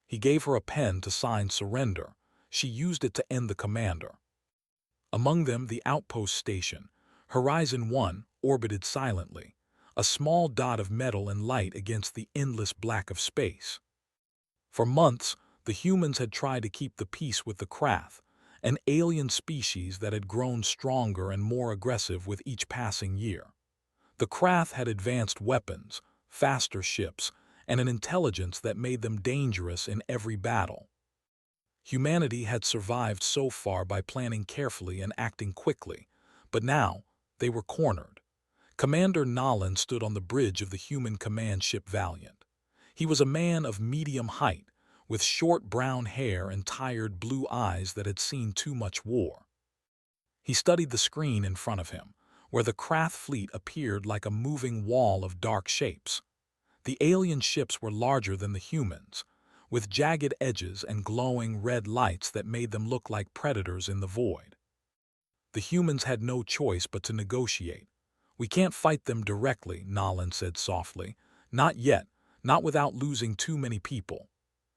He gave her a pen to sign surrender. She used it to end the commander. Among them, the outpost station, Horizon 1, orbited silently, a small dot of metal and light against the endless black of space. For months, the humans had tried to keep the peace with the Krath, an alien species that had grown stronger and more aggressive with each passing year. The Krath had advanced weapons, faster ships, and an intelligence that made them dangerous in every battle. Humanity had survived so far by planning carefully and acting quickly, but now they were cornered. Commander Nolan stood on the bridge of the human command ship Valiant. He was a man of medium height, with short brown hair and tired blue eyes that had seen too much war. He studied the screen in front of him, where the Krath fleet appeared like a moving wall of dark shapes. The alien ships were larger than the humans, with jagged edges and glowing red lights that made them look like predators in the void. The humans had no choice but to negotiate. "We can't fight them directly," Nolan said softly. "Not yet, not without losing too many people."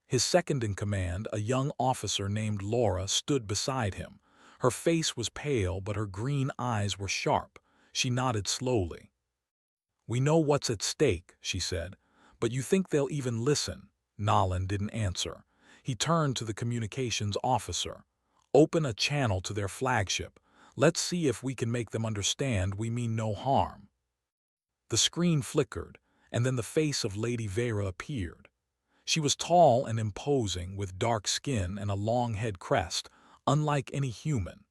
His second-in-command, a young officer named Laura, stood beside him. Her face was pale, but her green eyes were sharp. She nodded slowly. "We know what's at stake," she said. "But you think they'll even listen?" Nolan didn't answer. He turned to the communications officer. "Open a channel to their flagship. Let's see if we can make them understand we mean no harm." The screen flickered, and then the face of Lady Vera appeared. She was tall and imposing, with dark skin and a long head crest, unlike any human.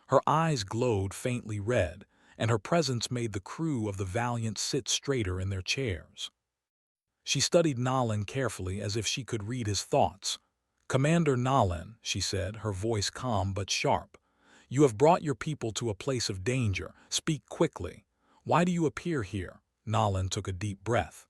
Her eyes glowed faintly red, and her presence made the crew of the Valiant sit straighter in their chairs. She studied Nolan carefully as if she could read his thoughts. "Commander Nolan," she said, her voice calm but sharp, "you have brought your people to a place of danger. Speak quickly. Why do you appear here?" Nolan took a deep breath.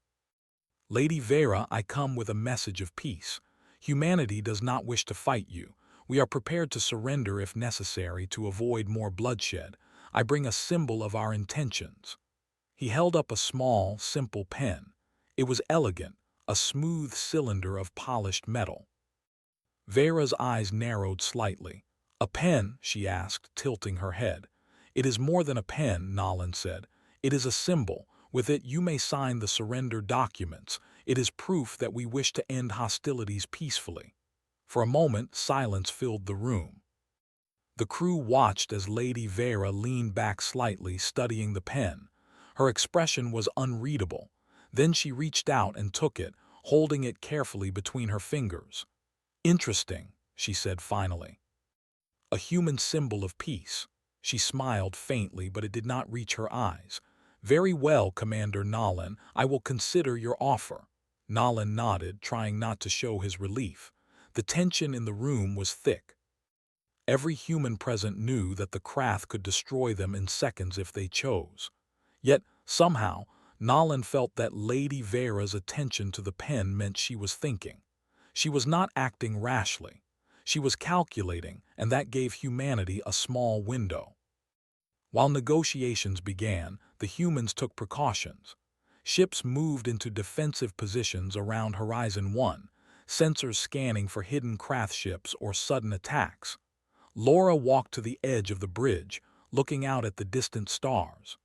"Lady Vera, I come with a message of peace. Humanity does not wish to fight you. We are prepared to surrender if necessary to avoid more bloodshed. I bring a symbol of our intentions." He held up a small, simple pen. It was elegant, a smooth cylinder of polished metal. Vera's eyes narrowed slightly. "A pen?" she asked, tilting her head. "It is more than a pen," Nolan said. "It is a symbol. With it you may sign the surrender documents. It is proof that we wish to end hostilities peacefully." For a moment, silence filled the room. The crew watched as Lady Vera leaned back slightly, studying the pen. Her expression was unreadable. Then she reached out and took it, holding it carefully between her fingers. "Interesting," she said finally. "A human symbol of peace." She smiled faintly, but it did not reach her eyes. "Very well, Commander Nolan, I will consider your offer." Nolan nodded, trying not to show his relief. The tension in the room was thick. Every human present knew that the Krath could destroy them in seconds if they chose. Yet, somehow, Nolan felt that Lady Vera's attention to the pen meant she was thinking. She was not acting rashly. She was calculating, and that gave humanity a small window. While negotiations began, the humans took precautions. Ships moved into defensive positions around Horizon 1, sensors scanning for hidden Krath ships or sudden attacks. Laura walked to the edge of the bridge, looking out at the distant stars.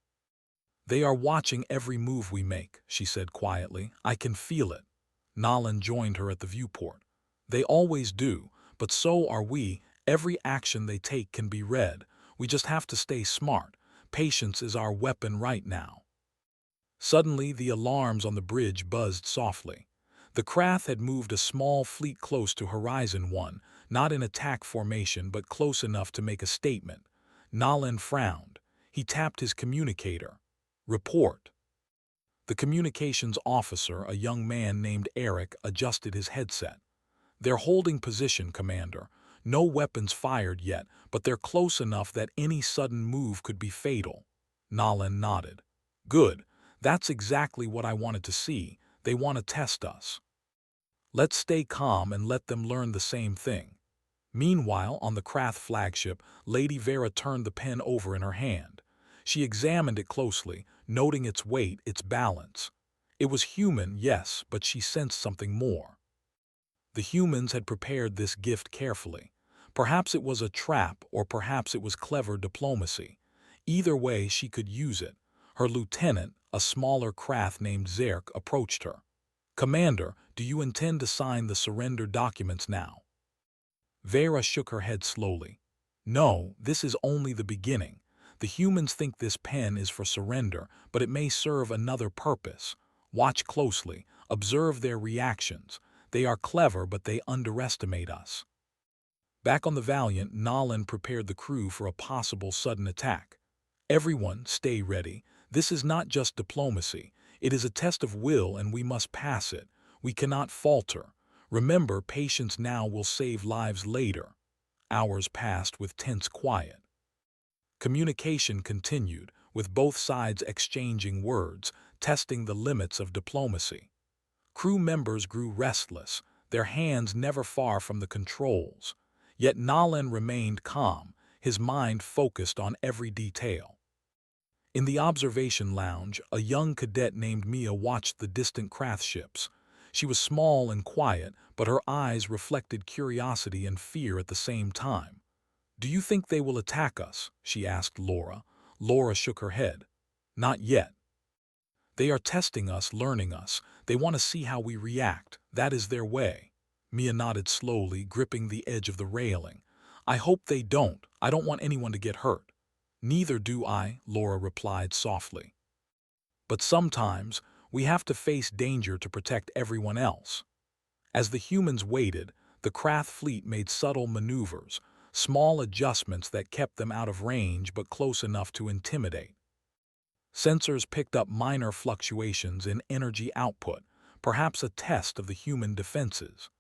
"They are watching every move we make," she said quietly. "I can feel it." Nolan joined her at the viewport. "They always do, but so are we. Every action they take can be read. We just have to stay smart. Patience is our weapon right now." Suddenly, the alarms on the bridge buzzed softly. The Krath had moved a small fleet close to Horizon 1, not in attack formation but close enough to make a statement. Nolan frowned. He tapped his communicator. "Report." The communications officer, a young man named Eric, adjusted his headset. "They're holding position, Commander. No weapons fired yet, but they're close enough that any sudden move could be fatal." Nolan nodded. "Good. That's exactly what I wanted to see. They want to test us. Let's stay calm and let them learn the same thing." Meanwhile, on the Krath flagship, Lady Vera turned the pen over in her hand. She examined it closely, noting its weight, its balance. It was human, yes, but she sensed something more. The humans had prepared this gift carefully. Perhaps it was a trap, or perhaps it was clever diplomacy. Either way, she could use it. Her lieutenant, a smaller craft named Zerk, approached her. "Commander, do you intend to sign the surrender documents now?" Vera shook her head slowly. "No, this is only the beginning. The humans think this pen is for surrender, but it may serve another purpose. Watch closely, observe their reactions. They are clever, but they underestimate us." Back on the Valiant, Nolan prepared the crew for a possible sudden attack. "Everyone, stay ready. This is not just diplomacy. It is a test of will, and we must pass it. We cannot falter. Remember, patience now will save lives later." Hours passed with tense quiet. Communication continued, with both sides exchanging words, testing the limits of diplomacy. Crew members grew restless, their hands never far from the controls. Yet Nolan remained calm, his mind focused on every detail. In the observation lounge, a young cadet named Mia watched the distant craft ships. She was small and quiet, but her eyes reflected curiosity and fear at the same time. "Do you think they will attack us?" she asked Laura. Laura shook her head. "Not yet. They are testing us, learning us. They want to see how we react. That is their way." Mia nodded slowly, gripping the edge of the railing. "I hope they don't. I don't want anyone to get hurt." "Neither do I," Laura replied softly. "But sometimes, we have to face danger to protect everyone else." As the humans waited, the craft fleet made subtle maneuvers, small adjustments that kept them out of range but close enough to intimidate. Sensors picked up minor fluctuations in energy output, perhaps a test of the human defenses.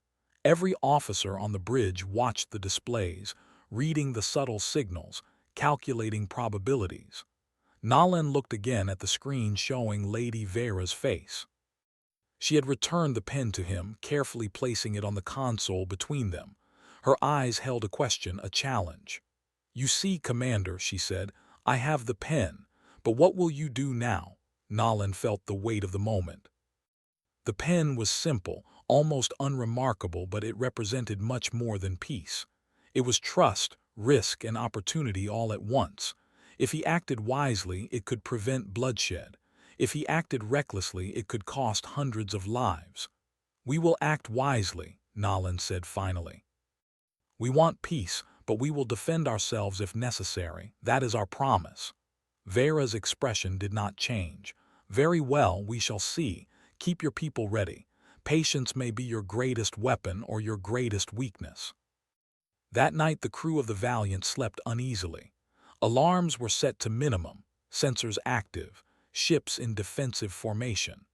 Every officer on the bridge watched the displays, reading the subtle signals, calculating probabilities. Nolan looked again at the screen showing Lady Vera's face. She had returned the pen to him, carefully placing it on the console between them. Her eyes held a question, a challenge. "You see, Commander," she said, "I have the pen. But what will you do now?" Nolan felt the weight of the moment. The pen was simple, almost unremarkable, but it represented much more than peace. It was trust, risk, and opportunity all at once. If he acted wisely, it could prevent bloodshed. If he acted recklessly, it could cost hundreds of lives. "We will act wisely," Nolan said finally. "We want peace, but we will defend ourselves if necessary. That is our promise." Vera's expression did not change. "Very well, we shall see. Keep your people ready. Patience may be your greatest weapon or your greatest weakness." That night the crew of the Valiant slept uneasily. Alarms were set to minimum, sensors active, ships in defensive formation.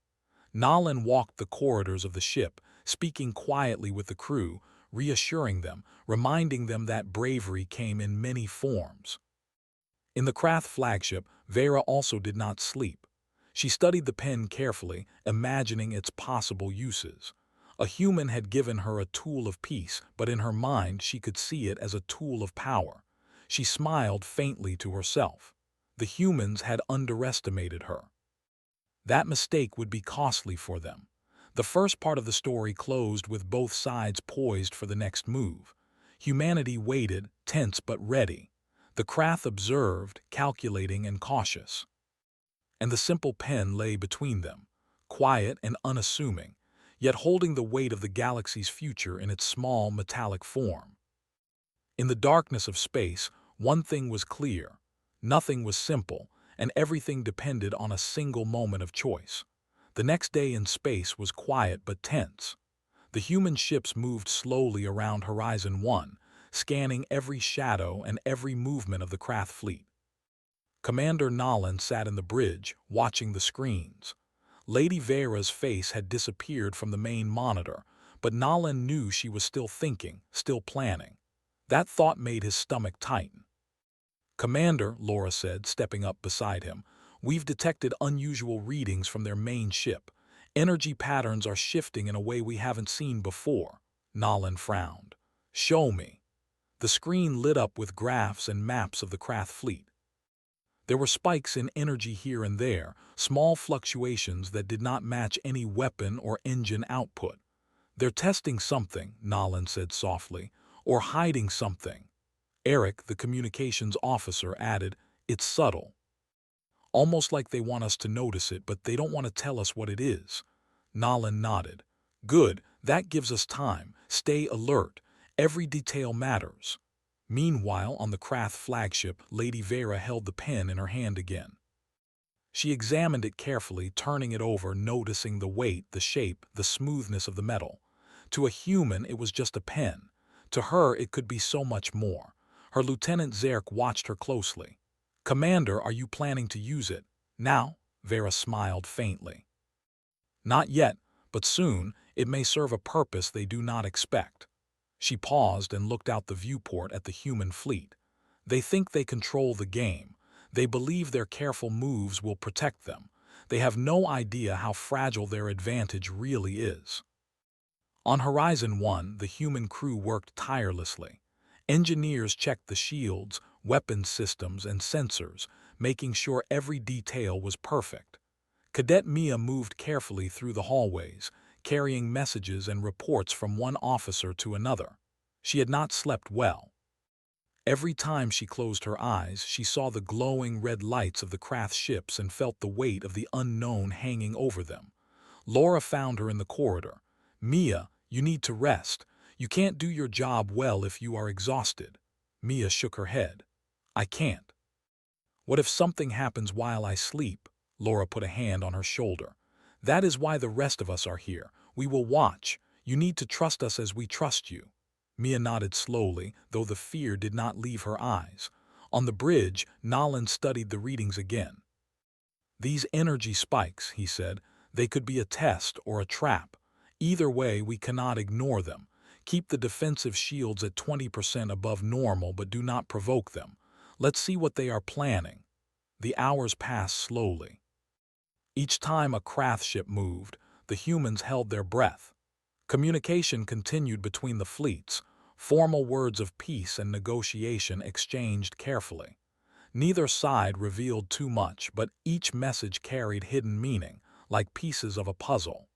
Nolan walked the corridors of the ship, speaking quietly with the crew, reassuring them, reminding them that bravery came in many forms. In the craft flagship, Vera also did not sleep. She studied the pen carefully, imagining its possible uses. A human had given her a tool of peace, but in her mind she could see it as a tool of power. She smiled faintly to herself. The humans had underestimated her. That mistake would be costly for them. The first part of the story closed with both sides poised for the next move. Humanity waited, tense but ready. The craft observed, calculating and cautious. And the simple pen lay between them, quiet and unassuming, yet holding the weight of the galaxy's future in its small metallic form. In the darkness of space, one thing was clear. Nothing was simple, and everything depended on a single moment of choice. The next day in space was quiet but tense. The human ships moved slowly around Horizon 1, scanning every shadow and every movement of the craft fleet. Commander Nolan sat in the bridge, watching the screens. Lady Vera's face had disappeared from the main monitor, but Nolan knew she was still thinking, still planning. That thought made his stomach tighten. "Commander," Laura said, stepping up beside him, "we've detected unusual readings from their main ship. Energy patterns are shifting in a way we haven't seen before." Nolan frowned. "Show me." The screen lit up with graphs and maps of the craft fleet. There were spikes in energy here and there, small fluctuations that did not match any weapon or engine output. They're testing something, Nolan said softly, or hiding something. Eric, the communications officer, added, it's subtle. Almost like they want us to notice it, but they don't want to tell us what it is. Nolan nodded. Good, that gives us time. Stay alert. Every detail matters. Meanwhile, on the Krath flagship, Lady Vera held the pen in her hand again. She examined it carefully, turning it over, noticing the weight, the shape, the smoothness of the metal. To a human, it was just a pen. To her, it could be so much more. Her Lieutenant Zerk watched her closely. Commander, are you planning to use it? Now? Vera smiled faintly. Not yet, but soon it may serve a purpose they do not expect. She paused and looked out the viewport at the human fleet. They think they control the game. They believe their careful moves will protect them. They have no idea how fragile their advantage really is. On Horizon 1, the human crew worked tirelessly. Engineers checked the shields, weapons systems, and sensors, making sure every detail was perfect. Cadet Mia moved carefully through the hallways, carrying messages and reports from one officer to another. She had not slept well. Every time she closed her eyes, she saw the glowing red lights of the Krath ships and felt the weight of the unknown hanging over them. Laura found her in the corridor. Mia, you need to rest. You can't do your job well if you are exhausted. Mia shook her head. I can't. What if something happens while I sleep? Laura put a hand on her shoulder. That is why the rest of us are here. We will watch. You need to trust us as we trust you. Mia nodded slowly, though the fear did not leave her eyes. On the bridge, Nolan studied the readings again. These energy spikes, he said, they could be a test or a trap. Either way, we cannot ignore them. Keep the defensive shields at 20% above normal, but do not provoke them. Let's see what they are planning. The hours passed slowly. Each time a Krath ship moved, the humans held their breath. Communication continued between the fleets, formal words of peace and negotiation exchanged carefully. Neither side revealed too much, but each message carried hidden meaning, like pieces of a puzzle.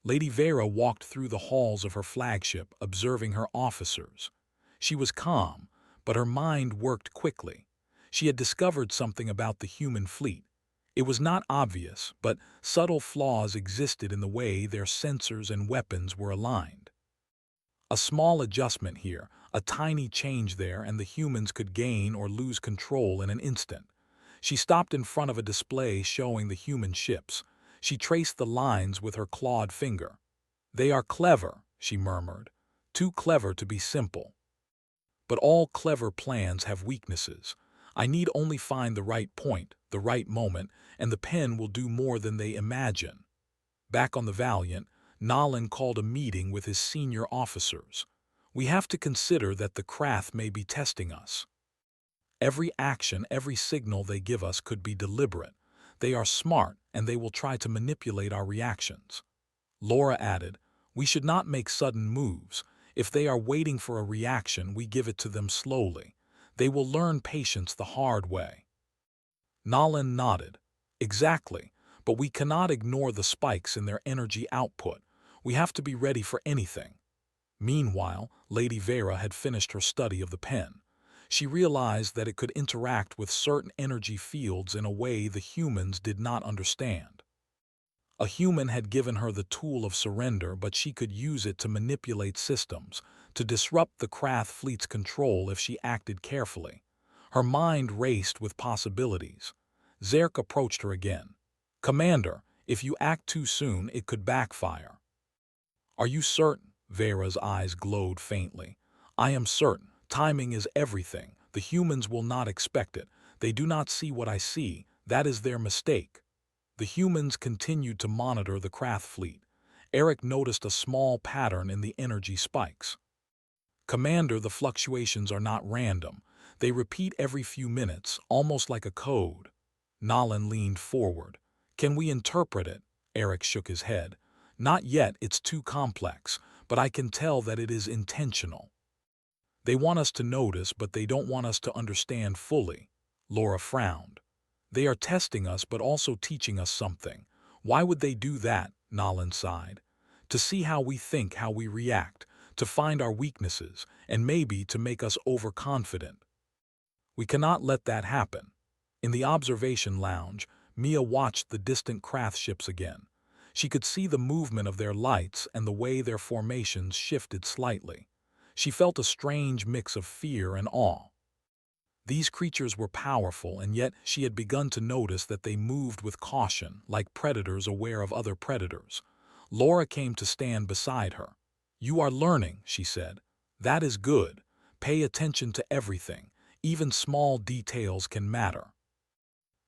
Lady Vera walked through the halls of her flagship, observing her officers. She was calm, but her mind worked quickly. She had discovered something about the human fleet. It was not obvious, but subtle flaws existed in the way their sensors and weapons were aligned. A small adjustment here, a tiny change there, and the humans could gain or lose control in an instant. She stopped in front of a display showing the human ships. She traced the lines with her clawed finger. They are clever, she murmured. Too clever to be simple. But all clever plans have weaknesses. I need only find the right point, the right moment, and the pen will do more than they imagine. Back on the Valiant, Nolan called a meeting with his senior officers. We have to consider that the Krath may be testing us. Every action, every signal they give us could be deliberate. They are smart, and they will try to manipulate our reactions. Laura added, we should not make sudden moves. If they are waiting for a reaction, we give it to them slowly. They will learn patience the hard way. Nolan nodded. Exactly, but we cannot ignore the spikes in their energy output. We have to be ready for anything. Meanwhile, Lady Vera had finished her study of the pen. She realized that it could interact with certain energy fields in a way the humans did not understand. A human had given her the tool of surrender, but she could use it to manipulate systems, to disrupt the Krath fleet's control if she acted carefully. Her mind raced with possibilities. Zerk approached her again. Commander, if you act too soon, it could backfire. Are you certain? Vera's eyes glowed faintly. I am certain. Timing is everything. The humans will not expect it. They do not see what I see. That is their mistake. The humans continued to monitor the Krath fleet. Eric noticed a small pattern in the energy spikes. Commander, the fluctuations are not random. They repeat every few minutes, almost like a code. Nolan leaned forward. Can we interpret it? Eric shook his head. Not yet, it's too complex, but I can tell that it is intentional. They want us to notice, but they don't want us to understand fully. Laura frowned. They are testing us, but also teaching us something. Why would they do that? Nolan sighed. to see how we think, how we react, to find our weaknesses, and maybe to make us overconfident. We cannot let that happen. In the observation lounge, Mia watched the distant craft ships again. She could see the movement of their lights and the way their formations shifted slightly. She felt a strange mix of fear and awe. These creatures were powerful, and yet she had begun to notice that they moved with caution, like predators aware of other predators. Laura came to stand beside her. "You are learning," she said. "That is good. Pay attention to everything. Even small details can matter."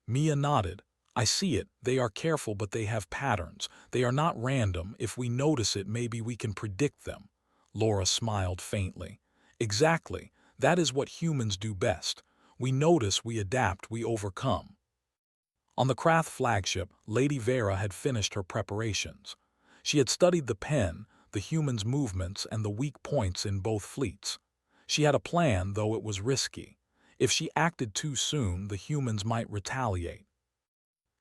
Mia nodded. "I see it. They are careful, but they have patterns. They are not random. If we notice it, maybe we can predict them." Laura smiled faintly. "Exactly. That is what humans do best. We notice, we adapt, we overcome." On the Krath flagship, Lady Vera had finished her preparations. She had studied the pen, the humans' movements, and the weak points in both fleets. She had a plan, though it was risky. If she acted too soon, the humans might retaliate.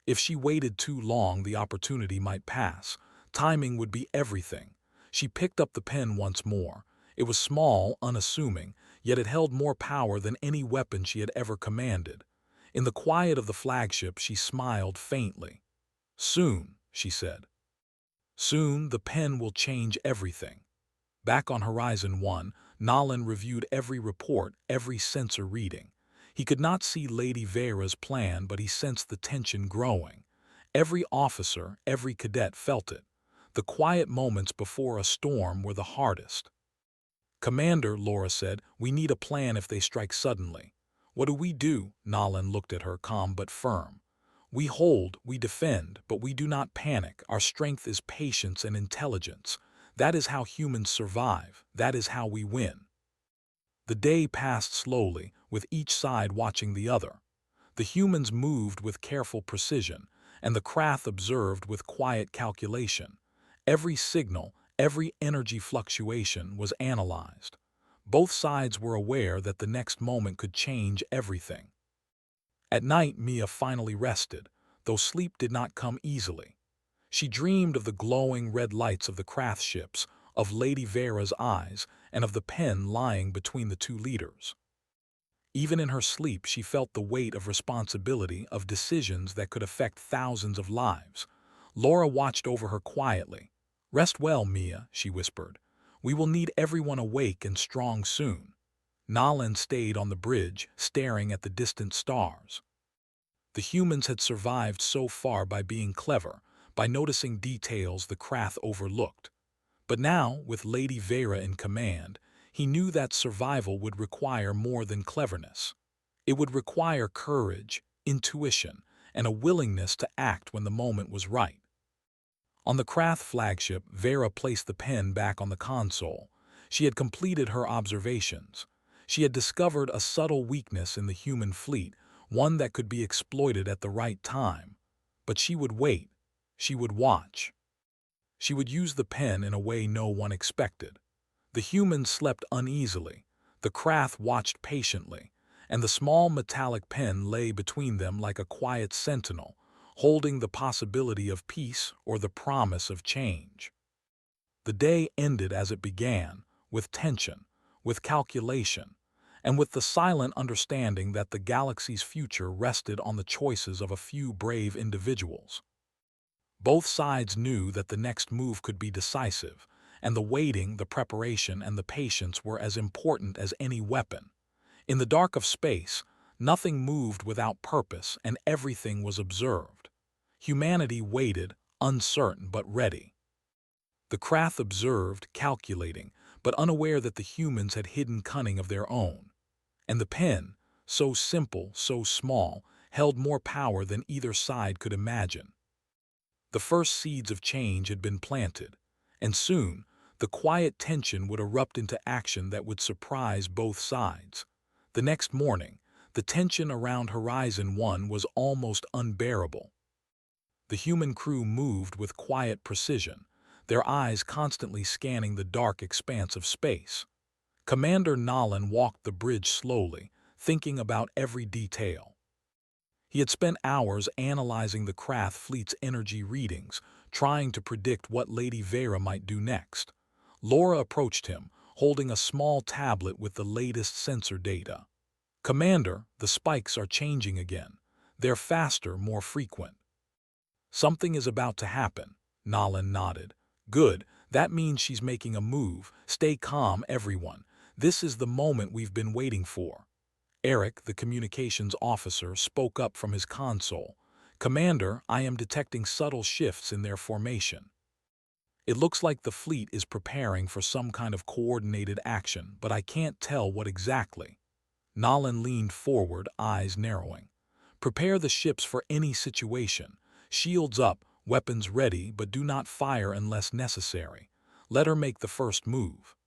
If she waited too long, the opportunity might pass. Timing would be everything. She picked up the pen once more. It was small, unassuming, yet it held more power than any weapon she had ever commanded. In the quiet of the flagship, she smiled faintly. "Soon," she said. "Soon, the pen will change everything." Back on Horizon 1, Nolan reviewed every report, every sensor reading. He could not see Lady Vera's plan, but he sensed the tension growing. Every officer, every cadet felt it. The quiet moments before a storm were the hardest. "Commander," Laura said, "we need a plan if they strike suddenly." "What do we do?" Nolan looked at her, calm but firm. "We hold, we defend, but we do not panic. Our strength is patience and intelligence. That is how humans survive. That is how we win." The day passed slowly, with each side watching the other. The humans moved with careful precision, and the Krath observed with quiet calculation. Every signal, every energy fluctuation was analyzed. Both sides were aware that the next moment could change everything. At night, Mia finally rested, though sleep did not come easily. She dreamed of the glowing red lights of the Krath ships, of Lady Vera's eyes, and of the pen lying between the two leaders. Even in her sleep, she felt the weight of responsibility, of decisions that could affect thousands of lives. Laura watched over her quietly. "Rest well, Mia," she whispered. "We will need everyone awake and strong soon." Nolan stayed on the bridge, staring at the distant stars. The humans had survived so far by being clever, by noticing details the Krath overlooked. But now, with Lady Vera in command, he knew that survival would require more than cleverness. It would require courage, intuition, and a willingness to act when the moment was right. On the Krath flagship, Vera placed the pen back on the console. She had completed her observations. She had discovered a subtle weakness in the human fleet, one that could be exploited at the right time. But she would wait. She would watch. She would use the pen in a way no one expected. The humans slept uneasily. The Krath watched patiently, and the small metallic pen lay between them like a quiet sentinel, holding the possibility of peace or the promise of change. The day ended as it began, with tension, with calculation, and with the silent understanding that the galaxy's future rested on the choices of a few brave individuals. Both sides knew that the next move could be decisive, and the waiting, the preparation, and the patience were as important as any weapon. In the dark of space, nothing moved without purpose, and everything was observed. Humanity waited, uncertain but ready. The Krath observed, calculating, but unaware that the humans had hidden cunning of their own. And the pen, so simple, so small, held more power than either side could imagine. The first seeds of change had been planted, and soon the quiet tension would erupt into action that would surprise both sides. The next morning, the tension around Horizon 1 was almost unbearable. The human crew moved with quiet precision, their eyes constantly scanning the dark expanse of space. Commander Nolan walked the bridge slowly, thinking about every detail. He had spent hours analyzing the Krath fleet's energy readings, trying to predict what Lady Vera might do next. Laura approached him, holding a small tablet with the latest sensor data. "Commander, the spikes are changing again. They're faster, more frequent." "Something is about to happen," Nolan nodded. "Good, that means she's making a move. Stay calm, everyone. This is the moment we've been waiting for." Eric, the communications officer, spoke up from his console. "Commander, I am detecting subtle shifts in their formation. It looks like the fleet is preparing for some kind of coordinated action, but I can't tell what exactly." Nolan leaned forward, eyes narrowing. "Prepare the ships for any situation. Shields up, weapons ready, but do not fire unless necessary. Let her make the first move."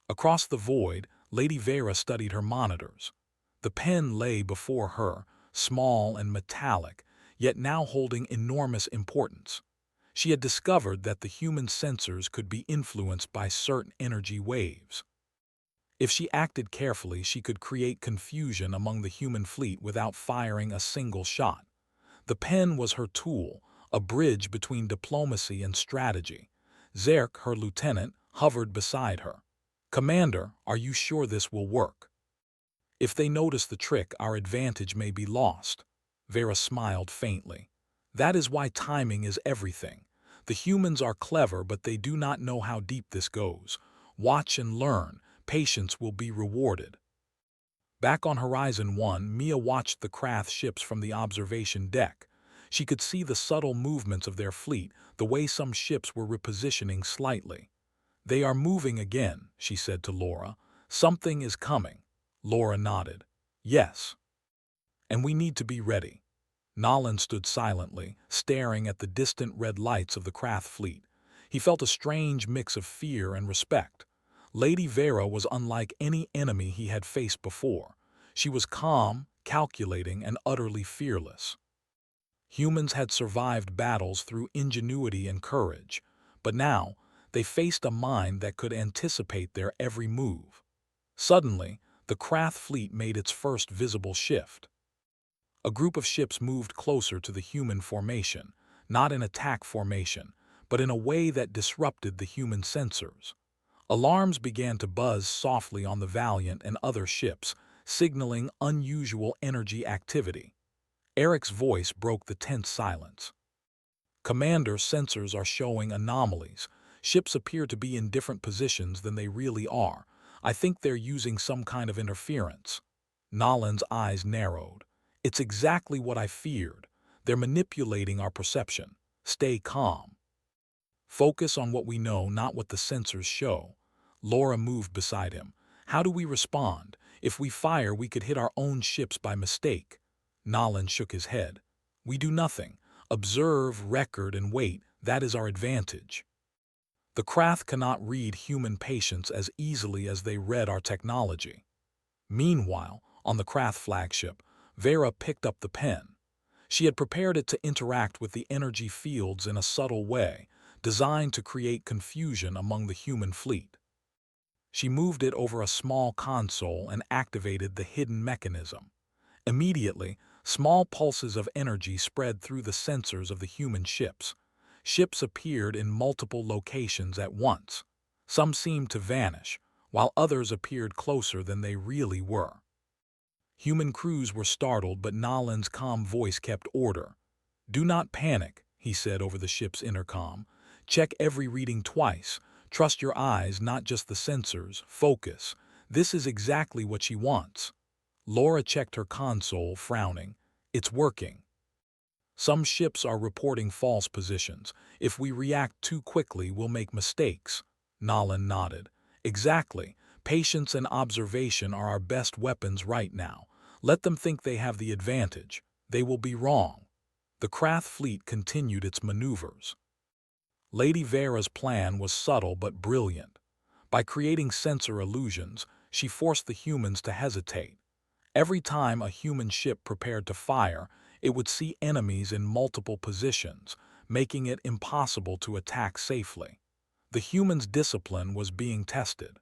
Across the void, Lady Vera studied her monitors. The pen lay before her, small and metallic, yet now holding enormous importance. She had discovered that the human sensors could be influenced by certain energy waves. If she acted carefully, she could create confusion among the human fleet without firing a single shot. The pen was her tool, a bridge between diplomacy and strategy. Zerk, her lieutenant, hovered beside her. "Commander, are you sure this will work? If they notice the trick, our advantage may be lost." Vera smiled faintly. "That is why timing is everything. The humans are clever, but they do not know how deep this goes. Watch and learn. Patience will be rewarded." Back on Horizon 1, Mia watched the Krath ships from the observation deck. She could see the subtle movements of their fleet, the way some ships were repositioning slightly. "They are moving again," she said to Laura. "Something is coming." Laura nodded. "Yes. And we need to be ready." Nolan stood silently, staring at the distant red lights of the Krath fleet. He felt a strange mix of fear and respect. Lady Vera was unlike any enemy he had faced before. She was calm, calculating, and utterly fearless. Humans had survived battles through ingenuity and courage, but now they faced a mind that could anticipate their every move. Suddenly, the Krath fleet made its first visible shift. A group of ships moved closer to the human formation, not in attack formation, but in a way that disrupted the human sensors. Alarms began to buzz softly on the Valiant and other ships, signaling unusual energy activity. Eric's voice broke the tense silence. "Commander, sensors are showing anomalies. Ships appear to be in different positions than they really are. I think they're using some kind of interference." Nolan's eyes narrowed. "It's exactly what I feared. They're manipulating our perception. Stay calm. Focus on what we know, not what the sensors show." Laura moved beside him. "How do we respond? If we fire, we could hit our own ships by mistake." Nolan shook his head. "We do nothing. Observe, record, and wait. That is our advantage. The Krath cannot read human patience as easily as they read our technology." Meanwhile, on the Krath flagship, Vera picked up the pen. She had prepared it to interact with the energy fields in a subtle way, designed to create confusion among the human fleet. She moved it over a small console and activated the hidden mechanism. Immediately, small pulses of energy spread through the sensors of the human ships. Ships appeared in multiple locations at once. Some seemed to vanish, while others appeared closer than they really were. Human crews were startled, but Nolan's calm voice kept order. "Do not panic," he said over the ship's intercom. "Check every reading twice. Trust your eyes, not just the sensors. Focus. This is exactly what she wants." Laura checked her console, frowning. "It's working. Some ships are reporting false positions. If we react too quickly, we'll make mistakes." Nolan nodded. "Exactly. Patience and observation are our best weapons right now. Let them think they have the advantage. They will be wrong." The Krath fleet continued its maneuvers. Lady Vera's plan was subtle but brilliant. By creating sensor illusions, she forced the humans to hesitate. Every time a human ship prepared to fire, it would see enemies in multiple positions, making it impossible to attack safely. The humans' discipline was being tested.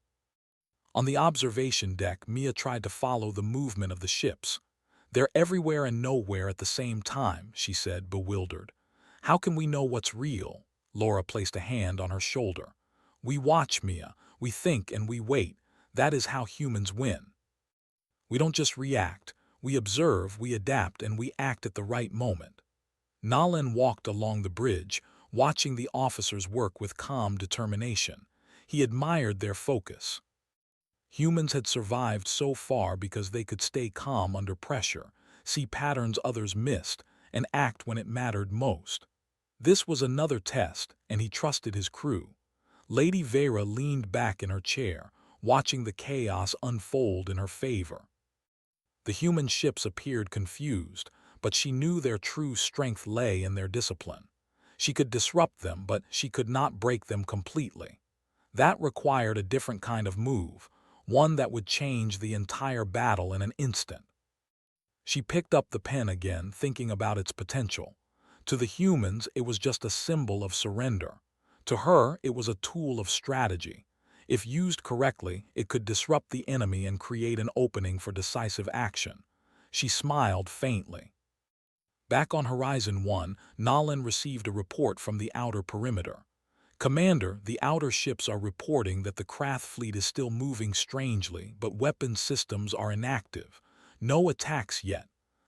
On the observation deck, Mia tried to follow the movement of the ships. "They're everywhere and nowhere at the same time," she said, bewildered. How can we know what's real? Laura placed a hand on her shoulder. We watch, Mia. We think and we wait. That is how humans win. We don't just react. We observe, we adapt, and we act at the right moment. Nalan walked along the bridge, watching the officers work with calm determination. He admired their focus. Humans had survived so far because they could stay calm under pressure, see patterns others missed, and act when it mattered most. This was another test, and he trusted his crew. Lady Vera leaned back in her chair, watching the chaos unfold in her favor. The human ships appeared confused, but she knew their true strength lay in their discipline. She could disrupt them, but she could not break them completely. That required a different kind of move, one that would change the entire battle in an instant. She picked up the pen again, thinking about its potential. To the humans, it was just a symbol of surrender. To her, it was a tool of strategy. If used correctly, it could disrupt the enemy and create an opening for decisive action. She smiled faintly. Back on Horizon 1, Nalan received a report from the outer perimeter. Commander, the outer ships are reporting that the Krath fleet is still moving strangely, but weapon systems are inactive. No attacks yet.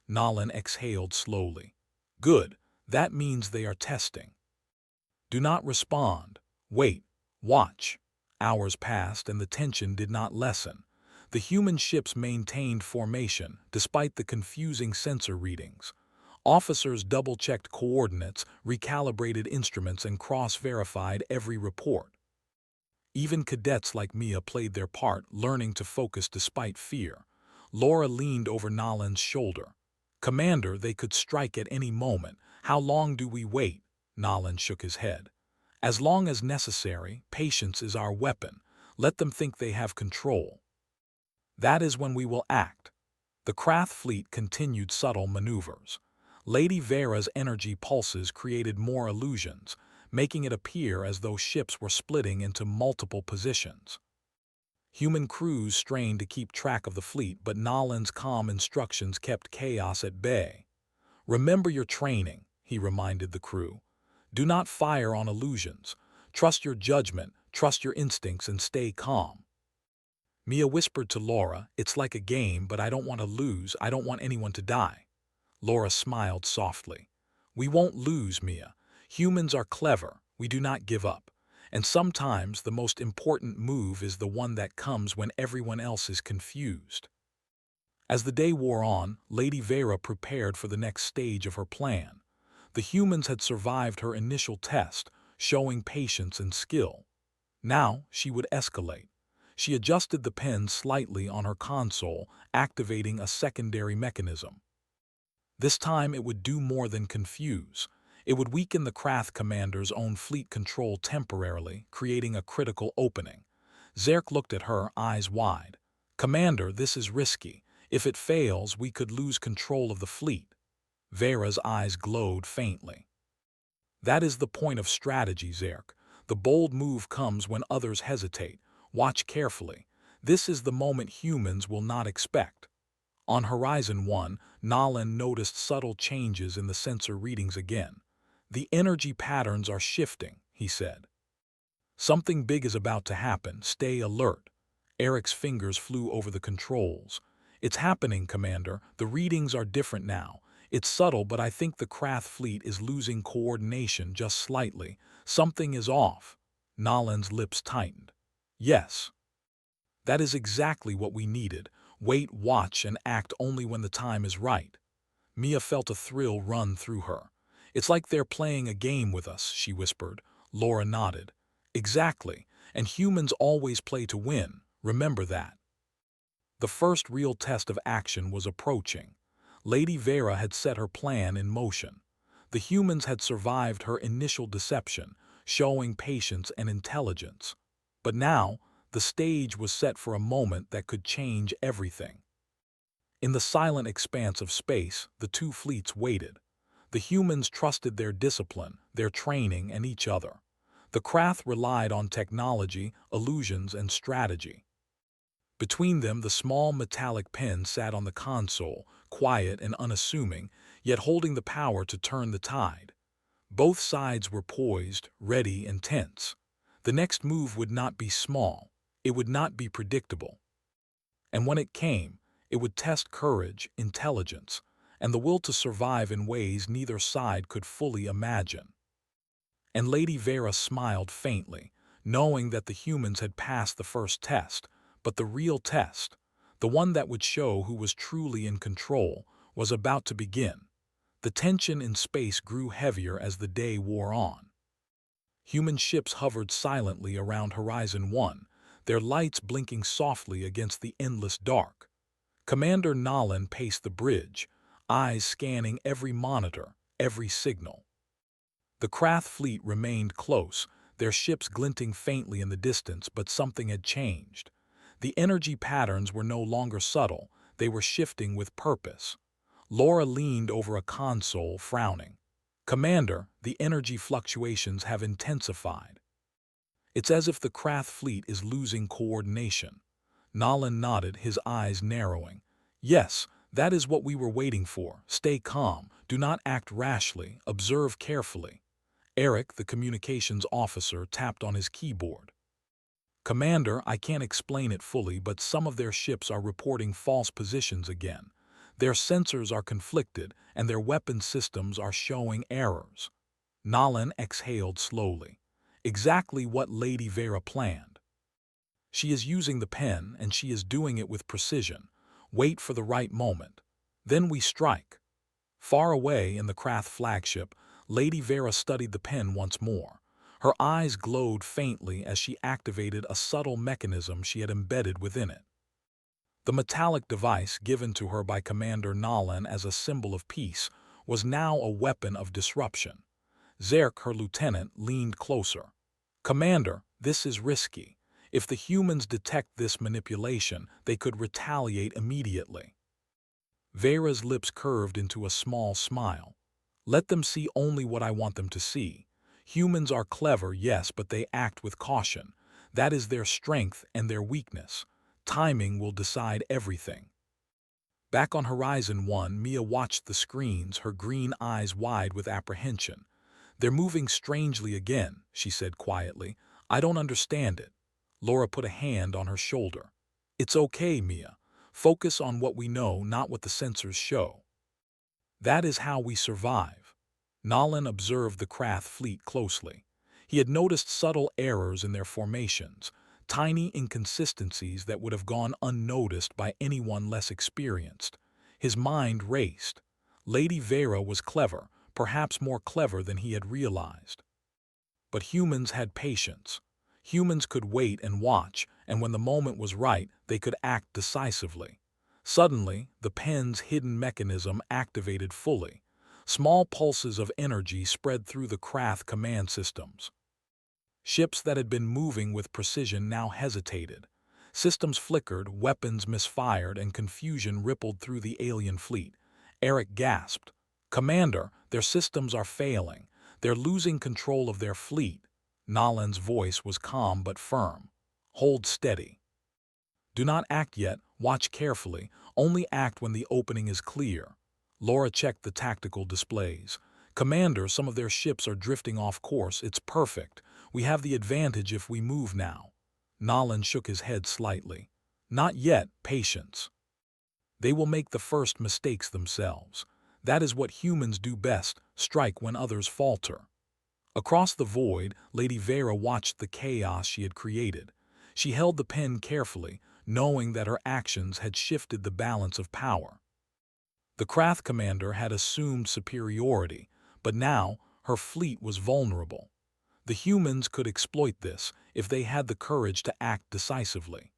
Nalan exhaled slowly. Good. That means they are testing. Do not respond. Wait. Watch. Hours passed and the tension did not lessen. The human ships maintained formation, despite the confusing sensor readings. Officers double-checked coordinates, recalibrated instruments, and cross-verified every report. Even cadets like Mia played their part, learning to focus despite fear. Laura leaned over Nalan's shoulder. Commander, they could strike at any moment. How long do we wait? Nalan shook his head. As long as necessary, patience is our weapon. Let them think they have control. That is when we will act. The Krath fleet continued subtle maneuvers. Lady Vera's energy pulses created more illusions, making it appear as though ships were splitting into multiple positions. Human crews strained to keep track of the fleet, but Nalan's calm instructions kept chaos at bay. Remember your training, he reminded the crew. Do not fire on illusions. Trust your judgment, trust your instincts, and stay calm. Mia whispered to Laura, it's like a game, but I don't want to lose. I don't want anyone to die. Laura smiled softly. We won't lose, Mia. Humans are clever. We do not give up. And sometimes the most important move is the one that comes when everyone else is confused. As the day wore on, Lady Vera prepared for the next stage of her plan. The humans had survived her initial test, showing patience and skill. Now she would escalate. She adjusted the pen slightly on her console, activating a secondary mechanism. This time it would do more than confuse. It would weaken the Krath commander's own fleet control temporarily, creating a critical opening. Zerk looked at her, eyes wide. Commander, this is risky. If it fails, we could lose control of the fleet. Vera's eyes glowed faintly. That is the point of strategy, Zerk. The bold move comes when others hesitate. Watch carefully. This is the moment humans will not expect. On Horizon 1, Nalan noticed subtle changes in the sensor readings again. The energy patterns are shifting, he said. Something big is about to happen. Stay alert. Eric's fingers flew over the controls. It's happening, Commander. The readings are different now. It's subtle, but I think the Krath fleet is losing coordination just slightly. Something is off. Nalan's lips tightened. Yes. That is exactly what we needed. Wait, watch, and act only when the time is right. Mia felt a thrill run through her. It's like they're playing a game with us, she whispered. Laura nodded. Exactly, and humans always play to win. Remember that. The first real test of action was approaching. Lady Vera had set her plan in motion. The humans had survived her initial deception, showing patience and intelligence. But now, the stage was set for a moment that could change everything. In the silent expanse of space, the two fleets waited. The humans trusted their discipline, their training, and each other. The Krath relied on technology, illusions, and strategy. Between them, the small metallic pen sat on the console, quiet and unassuming, yet holding the power to turn the tide. Both sides were poised, ready, and tense. The next move would not be small. It would not be predictable. And when it came, it would test courage, intelligence, and the will to survive in ways neither side could fully imagine. And Lady Vera smiled faintly, knowing that the humans had passed the first test, but the real test, the one that would show who was truly in control, was about to begin. The tension in space grew heavier as the day wore on. Human ships hovered silently around Horizon 1, their lights blinking softly against the endless dark. Commander Nolan paced the bridge, eyes scanning every monitor, every signal. The Krath fleet remained close, their ships glinting faintly in the distance, but something had changed. The energy patterns were no longer subtle, they were shifting with purpose. Laura leaned over a console, frowning. "Commander, the energy fluctuations have intensified. It's as if the Krath fleet is losing coordination." Nolan nodded, his eyes narrowing. "Yes, that is what we were waiting for. Stay calm, do not act rashly, observe carefully." Eric, the communications officer, tapped on his keyboard. "Commander, I can't explain it fully, but some of their ships are reporting false positions again. Their sensors are conflicted, and their weapon systems are showing errors." Nolan exhaled slowly. Exactly what Lady Vera planned. She is using the pen, and she is doing it with precision. Wait for the right moment. Then we strike. Far away in the Krath flagship, Lady Vera studied the pen once more. Her eyes glowed faintly as she activated a subtle mechanism she had embedded within it. The metallic device given to her by Commander Nolan as a symbol of peace was now a weapon of disruption. Zerk, her lieutenant, leaned closer. "Commander, this is risky. If the humans detect this manipulation, they could retaliate immediately." Vera's lips curved into a small smile. "Let them see only what I want them to see. Humans are clever, yes, but they act with caution. That is their strength and their weakness. Timing will decide everything." Back on Horizon 1, Mia watched the screens, her green eyes wide with apprehension. "They're moving strangely again," she said quietly. "I don't understand it." Laura put a hand on her shoulder. "It's okay, Mia. Focus on what we know, not what the sensors show. That is how we survive." Nolan observed the Krath fleet closely. He had noticed subtle errors in their formations, tiny inconsistencies that would have gone unnoticed by anyone less experienced. His mind raced. Lady Vera was clever, perhaps more clever than he had realized. But humans had patience. Humans could wait and watch, and when the moment was right, they could act decisively. Suddenly, the pen's hidden mechanism activated fully. Small pulses of energy spread through the Krath command systems. Ships that had been moving with precision now hesitated. Systems flickered, weapons misfired, and confusion rippled through the alien fleet. Eric gasped. "Commander, their systems are failing. They're losing control of their fleet." Nolan's voice was calm but firm. "Hold steady. Do not act yet, watch carefully, only act when the opening is clear." Laura checked the tactical displays. "Commander, some of their ships are drifting off course. It's perfect. We have the advantage if we move now." Nolan shook his head slightly. "Not yet, patience. They will make the first mistakes themselves. That is what humans do best, strike when others falter." Across the void, Lady Vera watched the chaos she had created. She held the pen carefully, knowing that her actions had shifted the balance of power. The Krath commander had assumed superiority, but now her fleet was vulnerable. The humans could exploit this if they had the courage to act decisively.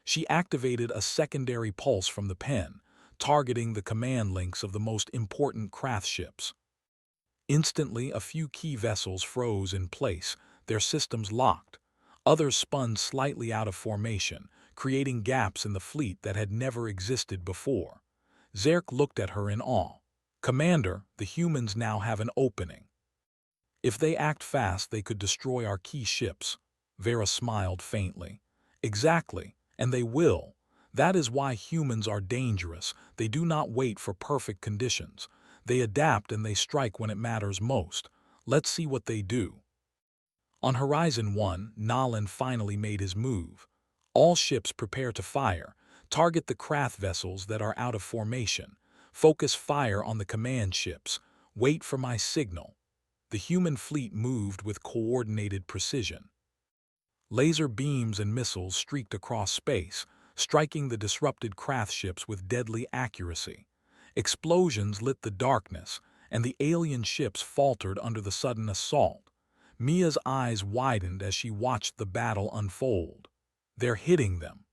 She activated a secondary pulse from the pen, targeting the command links of the most important Krath ships. Instantly, a few key vessels froze in place, their systems locked. Others spun slightly out of formation, creating gaps in the fleet that had never existed before. Zerk looked at her in awe. "Commander, the humans now have an opening. If they act fast, they could destroy our key ships." Vera smiled faintly. "Exactly, and they will. That is why humans are dangerous. They do not wait for perfect conditions. They adapt and they strike when it matters most." Let's see what they do. On Horizon 1, Nolan finally made his move. All ships prepare to fire. Target the Krath vessels that are out of formation. Focus fire on the command ships. Wait for my signal. The human fleet moved with coordinated precision. Laser beams and missiles streaked across space, striking the disrupted Krath ships with deadly accuracy. Explosions lit the darkness, and the alien ships faltered under the sudden assault. Mia's eyes widened as she watched the battle unfold. They're hitting them.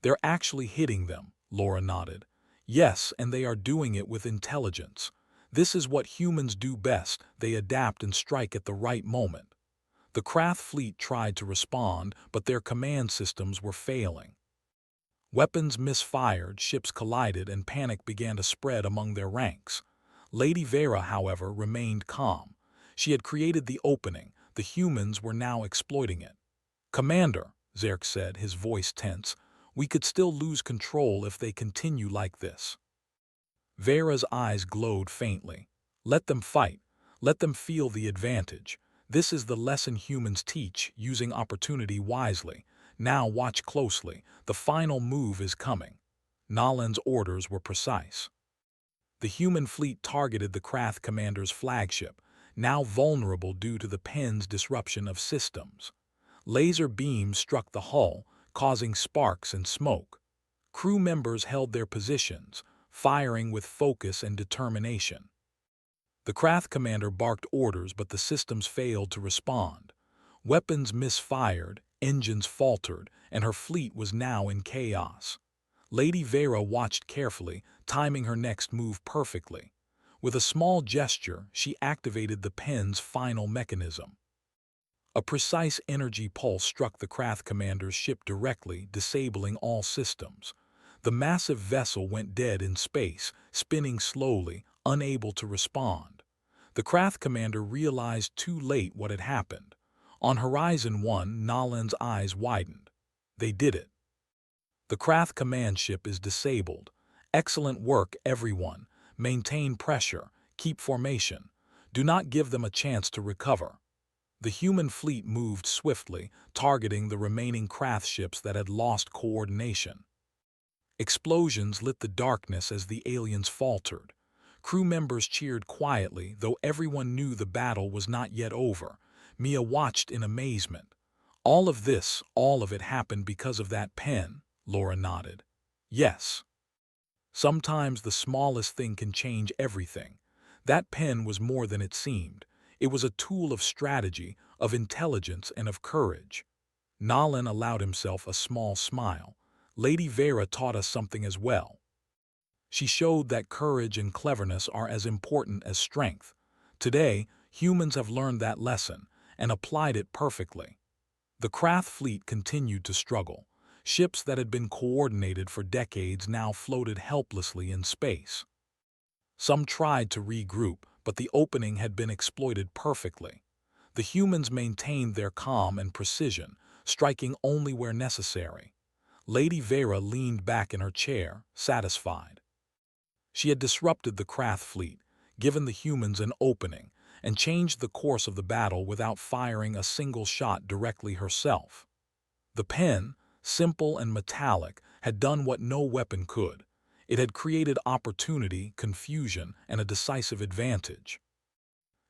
They're actually hitting them, Laura nodded. Yes, and they are doing it with intelligence. This is what humans do best, they adapt and strike at the right moment. The Krath fleet tried to respond, but their command systems were failing. Weapons misfired, ships collided, and panic began to spread among their ranks. Lady Vera, however, remained calm. She had created the opening. The humans were now exploiting it. "Commander," Zerk said, his voice tense, "we could still lose control if they continue like this." Vera's eyes glowed faintly. "Let them fight. Let them feel the advantage. This is the lesson humans teach, using opportunity wisely. Now watch closely. The final move is coming." Nolan's orders were precise. The human fleet targeted the Krath commander's flagship, now vulnerable due to the pen's disruption of systems. Laser beams struck the hull, causing sparks and smoke. Crew members held their positions, firing with focus and determination. The Krath commander barked orders, but the systems failed to respond. Weapons misfired, engines faltered, and her fleet was now in chaos. Lady Vera watched carefully, timing her next move perfectly. With a small gesture, she activated the pen's final mechanism. A precise energy pulse struck the Krath commander's ship directly, disabling all systems. The massive vessel went dead in space, spinning slowly, unable to respond. The Krath commander realized too late what had happened. On Horizon 1, Nolan's eyes widened. They did it. The Krath command ship is disabled. Excellent work, everyone. Maintain pressure. Keep formation. Do not give them a chance to recover. The human fleet moved swiftly, targeting the remaining Krath ships that had lost coordination. Explosions lit the darkness as the aliens faltered. Crew members cheered quietly, though everyone knew the battle was not yet over. Mia watched in amazement. All of it happened because of that pen, Laura nodded. Yes. Sometimes the smallest thing can change everything. That pen was more than it seemed. It was a tool of strategy, of intelligence, and of courage. Nolan allowed himself a small smile. Lady Vera taught us something as well. She showed that courage and cleverness are as important as strength. Today, humans have learned that lesson and applied it perfectly. The Krath fleet continued to struggle. Ships that had been coordinated for decades now floated helplessly in space. Some tried to regroup, but the opening had been exploited perfectly. The humans maintained their calm and precision, striking only where necessary. Lady Vera leaned back in her chair, satisfied. She had disrupted the Krath fleet, given the humans an opening, and changed the course of the battle without firing a single shot directly herself. The pen, simple and metallic, had done what no weapon could. It had created opportunity, confusion, and a decisive advantage.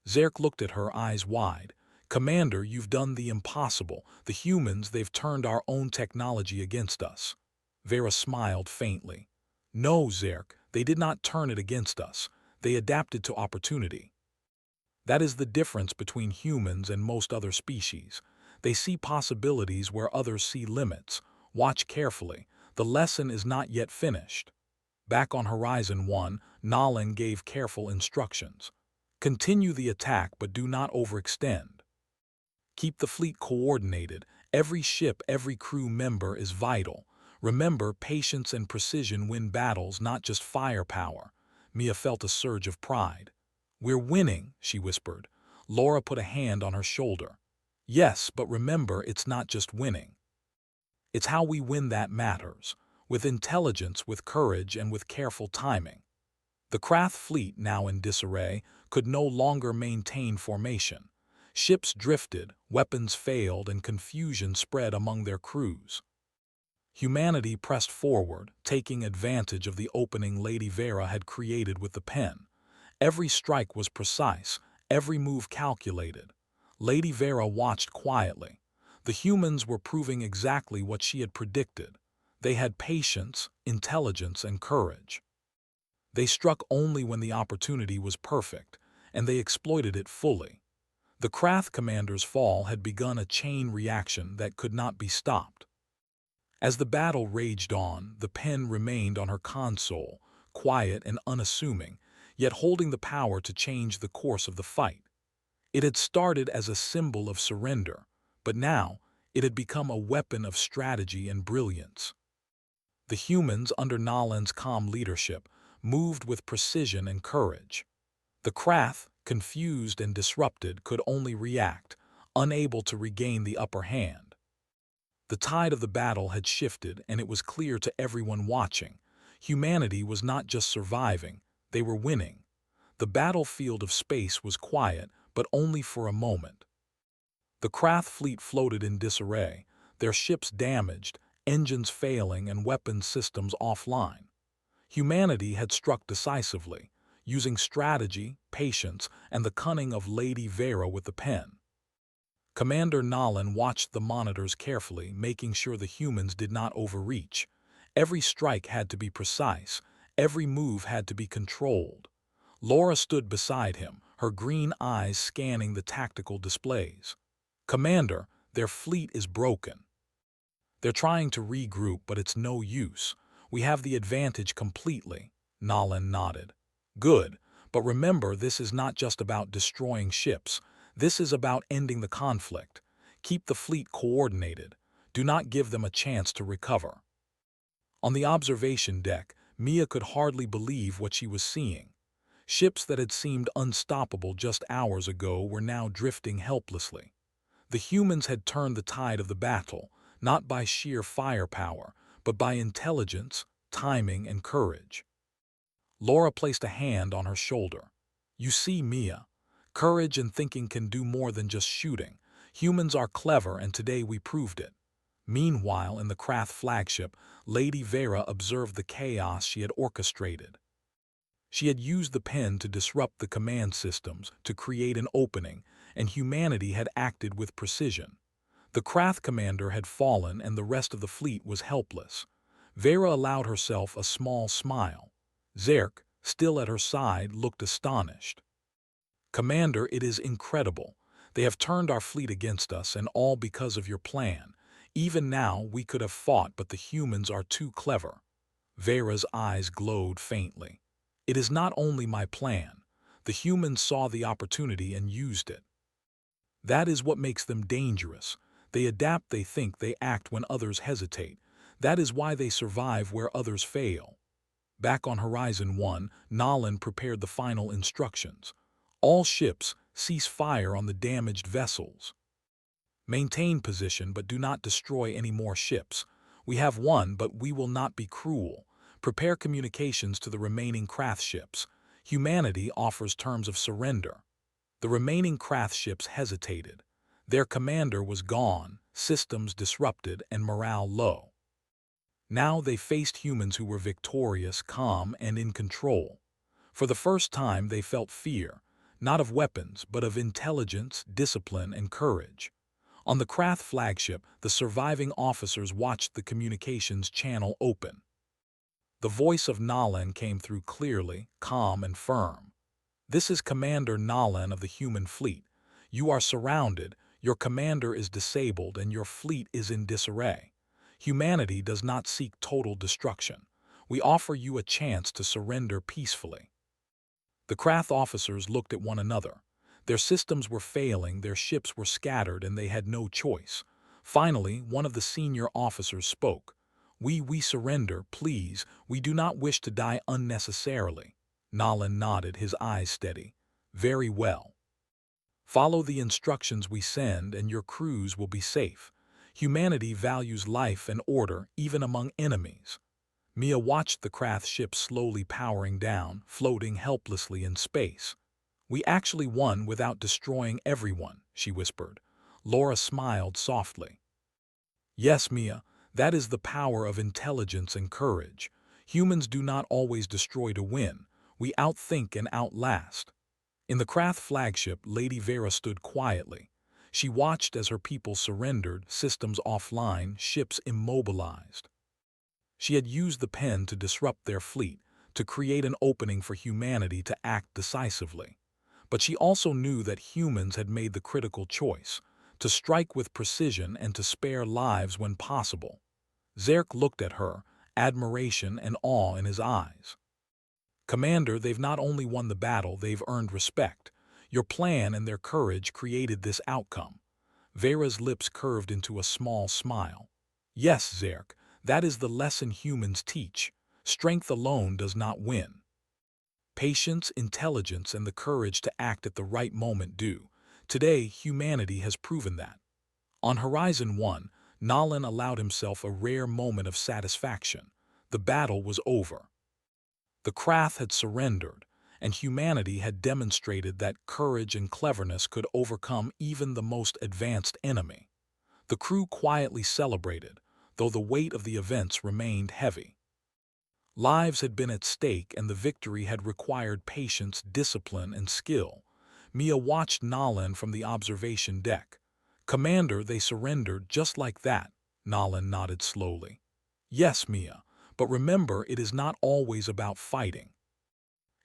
Zerk looked at her, eyes wide. "Commander, you've done the impossible. The humans, they've turned our own technology against us." Vera smiled faintly. "No, Zerk, they did not turn it against us. They adapted to opportunity. That is the difference between humans and most other species. They see possibilities where others see limits. Watch carefully. The lesson is not yet finished." Back on Horizon 1, Nolan gave careful instructions. "Continue the attack, but do not overextend. Keep the fleet coordinated. Every ship, every crew member is vital. Remember, patience and precision win battles, not just firepower." Mia felt a surge of pride. "We're winning," she whispered. Laura put a hand on her shoulder. "Yes, but remember, it's not just winning. It's how we win that matters. With intelligence, with courage, and with careful timing." The Krath fleet, now in disarray, could no longer maintain formation. Ships drifted, weapons failed, and confusion spread among their crews. Humanity pressed forward, taking advantage of the opening Lady Vera had created with the pen. Every strike was precise, every move calculated. Lady Vera watched quietly. The humans were proving exactly what she had predicted. They had patience, intelligence, and courage. They struck only when the opportunity was perfect, and they exploited it fully. The Krath commander's fall had begun a chain reaction that could not be stopped. As the battle raged on, the pen remained on her console, quiet and unassuming, yet holding the power to change the course of the fight. It had started as a symbol of surrender, but now it had become a weapon of strategy and brilliance. The humans, under Nalan's calm leadership, moved with precision and courage. The Krath, confused and disrupted, could only react, unable to regain the upper hand. The tide of the battle had shifted, and it was clear to everyone watching. Humanity was not just surviving, they were winning. The battlefield of space was quiet, but only for a moment. The Krath fleet floated in disarray, their ships damaged, engines failing, and weapons systems offline. Humanity had struck decisively, using strategy, patience, and the cunning of Lady Vera with the pen. Commander Nalan watched the monitors carefully, making sure the humans did not overreach. Every strike had to be precise, every move had to be controlled. Laura stood beside him, her green eyes scanning the tactical displays. "Commander, their fleet is broken. They're trying to regroup, but it's no use. We have the advantage completely." Nalan nodded. "Good, but remember, this is not just about destroying ships. This is about ending the conflict. Keep the fleet coordinated. Do not give them a chance to recover." On the observation deck, Mia could hardly believe what she was seeing. Ships that had seemed unstoppable just hours ago were now drifting helplessly. The humans had turned the tide of the battle, not by sheer firepower, but by intelligence, timing, and courage. Laura placed a hand on her shoulder. "You see, Mia, courage and thinking can do more than just shooting. Humans are clever, and today we proved it." Meanwhile, in the Krath flagship, Lady Vera observed the chaos she had orchestrated. She had used the pen to disrupt the command systems, to create an opening, and humanity had acted with precision. The Krath commander had fallen, and the rest of the fleet was helpless. Vera allowed herself a small smile. Zerk, still at her side, looked astonished. "Commander, it is incredible. They have turned our fleet against us, and all because of your plan. Even now, we could have fought, but the humans are too clever." Vera's eyes glowed faintly. "It is not only my plan. The humans saw the opportunity and used it. That is what makes them dangerous. They adapt, they think, they act when others hesitate. That is why they survive where others fail." Back on Horizon 1, Nalan prepared the final instructions. "All ships, cease fire on the damaged vessels. Maintain position, but do not destroy any more ships. We have won, but we will not be cruel. Prepare communications to the remaining Krath ships. Humanity offers terms of surrender." The remaining Krath ships hesitated. Their commander was gone, systems disrupted, and morale low. Now they faced humans who were victorious, calm, and in control. For the first time they felt fear, not of weapons, but of intelligence, discipline, and courage. On the Krath flagship, the surviving officers watched the communications channel open. The voice of Nalan came through clearly, calm, and firm. "This is Commander Nalan of the human fleet. You are surrounded, your commander is disabled, and your fleet is in disarray. Humanity does not seek total destruction. We offer you a chance to surrender peacefully." The Krath officers looked at one another. Their systems were failing, their ships were scattered, and they had no choice. Finally, one of the senior officers spoke. We surrender, please. We do not wish to die unnecessarily." Nalan nodded, his eyes steady. "Very well. Follow the instructions we send, and your crews will be safe. Humanity values life and order, even among enemies." Mia watched the Krath ship slowly powering down, floating helplessly in space. "We actually won without destroying everyone," she whispered. Laura smiled softly. "Yes, Mia, that is the power of intelligence and courage. Humans do not always destroy to win. We outthink and outlast." In the Krath flagship, Lady Vera stood quietly. She watched as her people surrendered, systems offline, ships immobilized. She had used the pen to disrupt their fleet, to create an opening for humanity to act decisively. But she also knew that humans had made the critical choice, to strike with precision and to spare lives when possible. Zerk looked at her, admiration and awe in his eyes. "Commander, they've not only won the battle, they've earned respect. Your plan and their courage created this outcome." Vera's lips curved into a small smile. "Yes, Zerk, that is the lesson humans teach. Strength alone does not win. Patience, intelligence, and the courage to act at the right moment do. Today, humanity has proven that." On Horizon 1, Nolan allowed himself a rare moment of satisfaction. The battle was over. The Krath had surrendered, and humanity had demonstrated that courage and cleverness could overcome even the most advanced enemy. The crew quietly celebrated, though the weight of the events remained heavy. Lives had been at stake, and the victory had required patience, discipline, and skill. Mia watched Nolan from the observation deck. "Commander, they surrendered just like that." Nolan nodded slowly. "Yes, Mia, but remember, it is not always about fighting.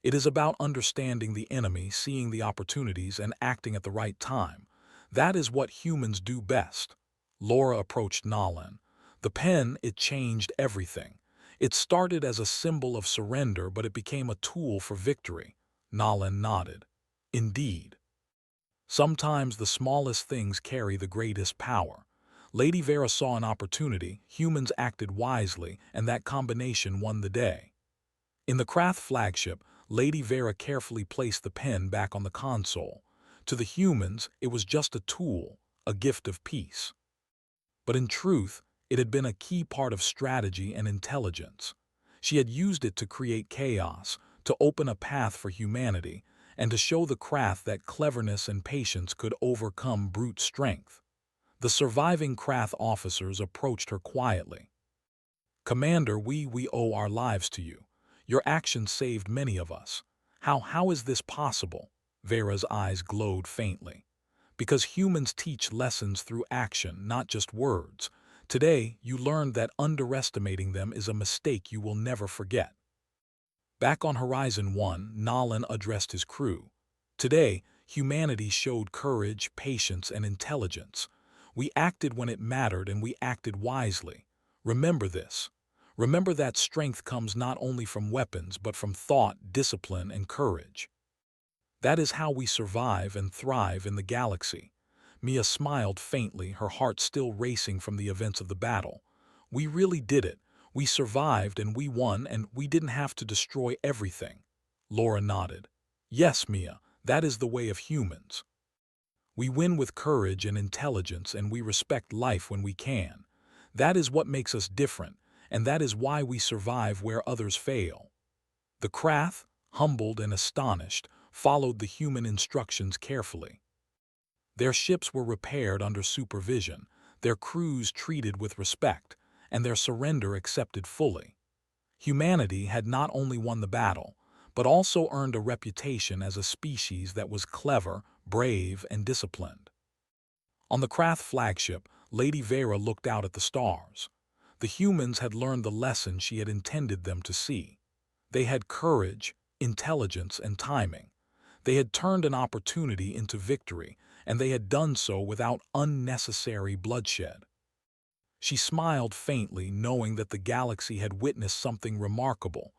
It is about understanding the enemy, seeing the opportunities, and acting at the right time. That is what humans do best." Laura approached Nolan. "The pen, it changed everything. It started as a symbol of surrender, but it became a tool for victory." Nolan nodded. "Indeed. Sometimes the smallest things carry the greatest power." Lady Vera saw an opportunity, humans acted wisely, and that combination won the day. In the Krath flagship, Lady Vera carefully placed the pen back on the console. To the humans, it was just a tool, a gift of peace. But in truth, it had been a key part of strategy and intelligence. She had used it to create chaos, to open a path for humanity, and to show the Krath that cleverness and patience could overcome brute strength. The surviving Krath officers approached her quietly. "Commander, we owe our lives to you. Your actions saved many of us." How is this possible?" Vera's eyes glowed faintly. "Because humans teach lessons through action, not just words. Today, you learned that underestimating them is a mistake you will never forget." Back on Horizon 1, Nolan addressed his crew. "Today, humanity showed courage, patience, and intelligence. We acted when it mattered, and we acted wisely. Remember this. Remember that strength comes not only from weapons, but from thought, discipline, and courage. That is how we survive and thrive in the galaxy." Mia smiled faintly, her heart still racing from the events of the battle. "We really did it. We survived and we won, and we didn't have to destroy everything." Laura nodded. "Yes, Mia, that is the way of humans. We win with courage and intelligence, and we respect life when we can. That is what makes us different, and that is why we survive where others fail." The Krath, humbled and astonished, followed the human instructions carefully. Their ships were repaired under supervision, their crews treated with respect, and their surrender accepted fully. Humanity had not only won the battle, but also earned a reputation as a species that was clever, brave, and disciplined. On the Krath flagship, Lady Vera looked out at the stars. The humans had learned the lesson she had intended them to see. They had courage, intelligence, and timing. They had turned an opportunity into victory, and they had done so without unnecessary bloodshed. She smiled faintly, knowing that the galaxy had witnessed something remarkable.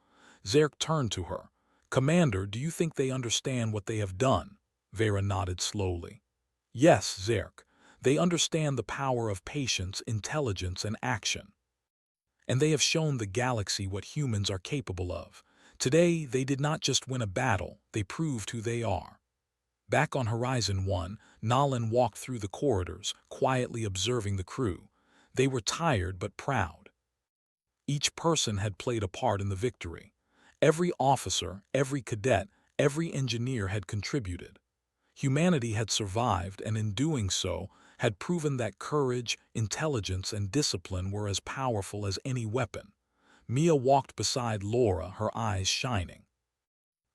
Zerk turned to her. "Commander, do you think they understand what they have done?" Vera nodded slowly. "Yes, Zerk. They understand the power of patience, intelligence, and action. And they have shown the galaxy what humans are capable of. Today, they did not just win a battle, they proved who they are." Back on Horizon 1, Nolan walked through the corridors, quietly observing the crew. They were tired but proud. Each person had played a part in the victory. Every officer, every cadet, every engineer had contributed. Humanity had survived, and in doing so, had proven that courage, intelligence, and discipline were as powerful as any weapon. Mia walked beside Laura, her eyes shining.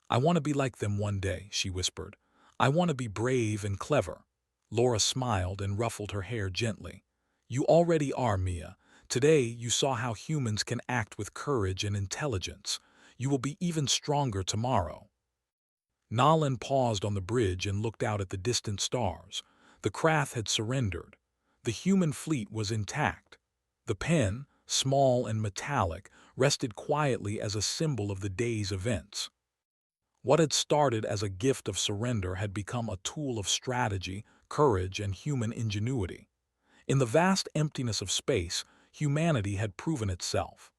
"I want to be like them one day," she whispered. "I want to be brave and clever." Laura smiled and ruffled her hair gently. "You already are, Mia. Today you saw how humans can act with courage and intelligence. You will be even stronger tomorrow." Nalan paused on the bridge and looked out at the distant stars. The craft had surrendered. The human fleet was intact. The pen, small and metallic, rested quietly as a symbol of the day's events. What had started as a gift of surrender had become a tool of strategy, courage, and human ingenuity. In the vast emptiness of space, humanity had proven itself.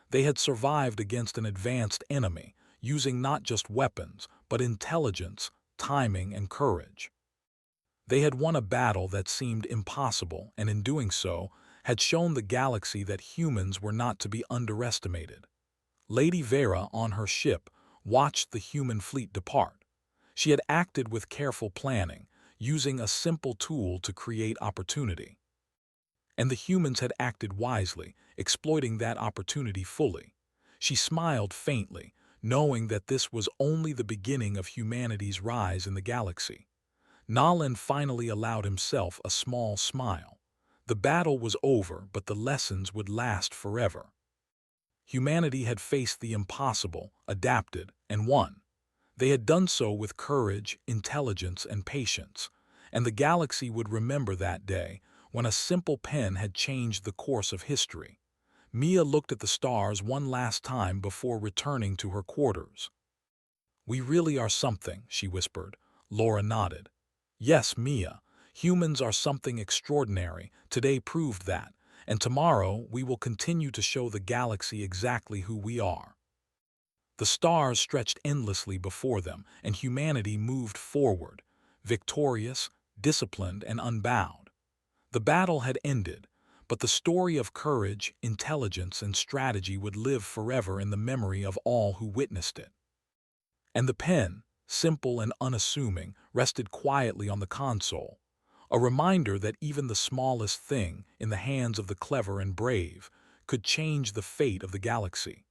They had survived against an advanced enemy, using not just weapons, but intelligence, timing, and courage. They had won a battle that seemed impossible, and in doing so, had shown the galaxy that humans were not to be underestimated. Lady Vera, on her ship, watched the human fleet depart. She had acted with careful planning, using a simple tool to create opportunity. And the humans had acted wisely, exploiting that opportunity fully. She smiled faintly, knowing that this was only the beginning of humanity's rise in the galaxy. Nalan finally allowed himself a small smile. The battle was over, but the lessons would last forever. Humanity had faced the impossible, adapted, and won. They had done so with courage, intelligence, and patience, and the galaxy would remember that day when a simple pen had changed the course of history. Mia looked at the stars one last time before returning to her quarters. "We really are something," she whispered. Laura nodded. "Yes, Mia, humans are something extraordinary. Today proved that, and tomorrow we will continue to show the galaxy exactly who we are." The stars stretched endlessly before them, and humanity moved forward, victorious, disciplined, and unbowed. The battle had ended, but the story of courage, intelligence, and strategy would live forever in the memory of all who witnessed it. And the pen, simple and unassuming, rested quietly on the console, a reminder that even the smallest thing, in the hands of the clever and brave, could change the fate of the galaxy.